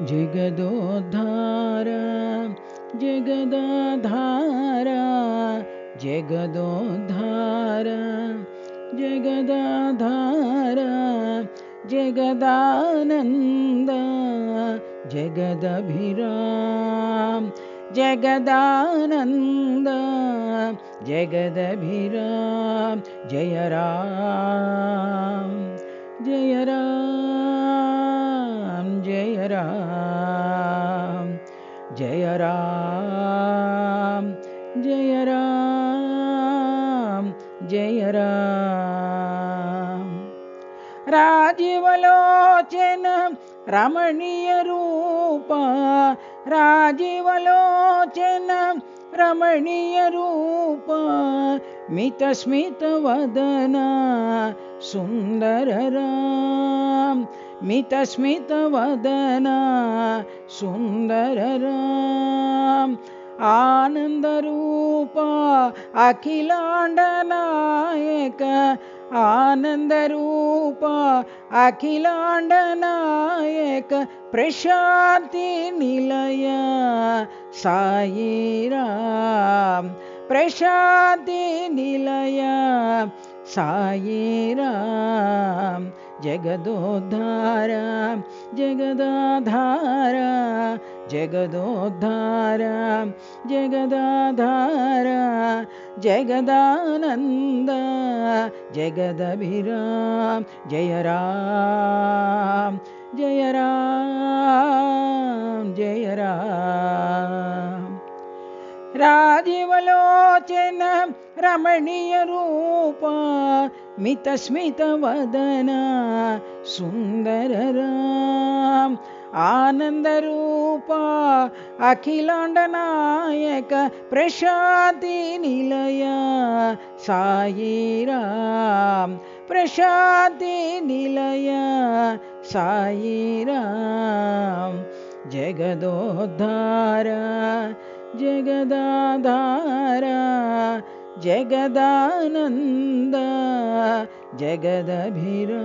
जगदोद्धार जगदाधार जगदोद्धार जगदाधार जगदानन्द जगदभिराम जगदानन्द जगदभिराम जय राम जय राम जय राम जय राम जय राम जय राम राजीवलोचन रमणीय रूप राजीवलोचन रमणीय रूप मितस्मित वदन सुंदर राम मितस्मित वदन सुंदर राम आनंद रूप अखिलांड नायक आनंद रूप अखिलांड नायक प्रशांति निलय साई राम प्रशांति निलय साई राम जगदोद्धार जगदाधार जगदोद्धार जगदाधार जगदानंद जगदभिराम जय राम जय राम जय राम राजीवलोचन रमणीय रूप मितस्मित वदन सुंदर राम आनंद रूप अखिलांड नायक प्रशांति निलय साई राम प्रशांति निलय साई राम जगदोद्धार जगदाधार जगदानंद जगदभिराम।